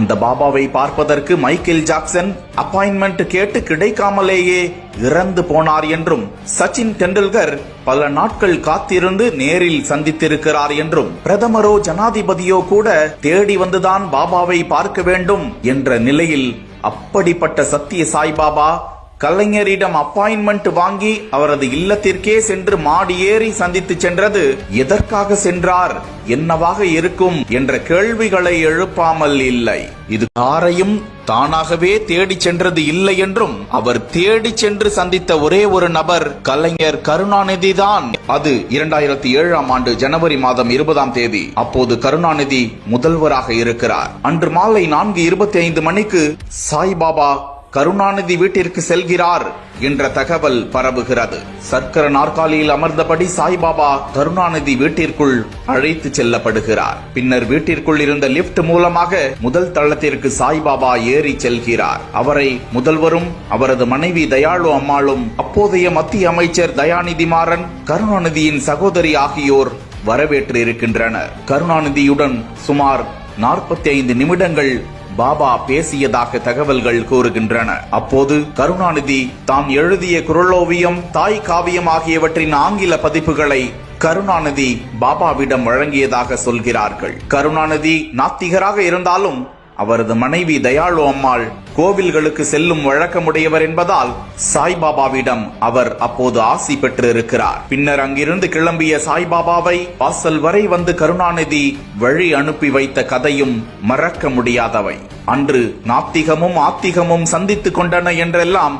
அந்த பாபாவை பார்ப்பதற்கு மைக்கேல் ஜாக்சன் அப்பாயின்மெண்ட் கேட்டு கிடைக்காமலேயே இறந்து போனார் என்றும், சச்சின் டெண்டுல்கர் பல நாட்கள் காத்திருந்து நேரில் சந்தித்திருக்கிறார் என்றும், பிரதமரோ ஜனாதிபதியோ கூட தேடி வந்துதான் பாபாவை பார்க்க வேண்டும் என்ற நிலையில் அப்படிப்பட்ட சத்திய சாய்பாபா கலைஞரிடம் அப்பாயின்மெண்ட் வாங்கி அவரது இல்லத்திற்கே சென்று மாடி ஏறி சந்தித்து சென்றது எதற்காக சென்றார், என்னவாக இருக்கும் என்ற கேள்விகளை எழுப்பாமல் இல்லை. இது யாரையும் தானாகவே தேடி சென்றது இல்லை என்றும், அவர் தேடி சென்று சந்தித்த ஒரே ஒரு நபர் கலைஞர் கருணாநிதி தான். அது 2007 ஜனவரி மாதம் 20 அப்போது கருணாநிதி முதல்வராக இருக்கிறார். அன்று மாலை 4:25 மணிக்கு சாய்பாபா கருணாநிதி வீட்டிற்கு செல்கிறார் என்ற தகவல் பரவுகிறது. சர்க்கர நாற்காலியில் அமர்ந்தபடி சாய்பாபா கருணாநிதி வீட்டிற்குள் அழைத்து செல்லப்படுகிறார். பின்னர் வீட்டிற்குள் இருந்த லிப்ட் மூலமாக முதல் தளத்திற்கு சாய்பாபா ஏறி செல்கிறார். அவரை முதல்வரும் அவரது மனைவி தயாளு அம்மாளும் அப்போதைய மத்திய அமைச்சர் தயாநிதி மாறன், கருணாநிதியின் சகோதரி ஆகியோர் வரவேற்று இருக்கின்றனர். கருணாநிதியுடன் சுமார் 45 நிமிடங்கள் பாபா பேசியதாக தகவல்கள் கூறுகின்றன. அப்போது கருணாநிதி தாம் எழுதிய குறளோவியம், தாய் காவியம் ஆகியவற்றின் ஆங்கில பதிப்புகளை கருணாநிதி பாபாவிடம் வழங்கியதாக சொல்கிறார்கள். கருணாநிதி நாத்திகராக இருந்தாலும் அவரது மனைவி தயாளு அம்மாள் கோவில்களுக்கு செல்லும் வழக்கமுடையவர் என்பதால் சாய்பாபாவிடம் அவர் அப்போது ஆசி பெற்றிருக்கிறார். பின்னர் அங்கிருந்து கிளம்பிய சாய்பாபாவை வாசல் வரை வந்து கருணாநிதி வழி அனுப்பி வைத்த கதையும் மறக்க முடியாதவை. அன்று நாத்திகமும் ஆத்திகமும் சந்தித்துக் கொண்டன என்றெல்லாம்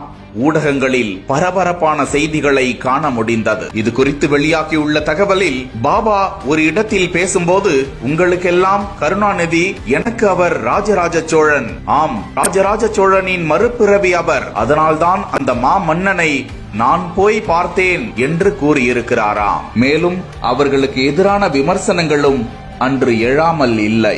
ஊடகங்களில் பரபரப்பான செய்திகளை காண முடிந்தது. இது குறித்து வெளியாகியுள்ள தகவலில் பாபா ஒரு இடத்தில் பேசும்போது, உங்களுக்கெல்லாம் கருணாநிதி, எனக்கு அவர் ராஜராஜ சோழன். ஆம், ராஜராஜ சோழனின் மறுபிறவி அவர். அதனால்தான் அந்த மன்னனை நான் போய் பார்த்தேன் என்று கூறியிருக்கிறாராம். மேலும் அவர்களுக்கு எதிரான விமர்சனங்களும் அன்று எழாமல் இல்லை.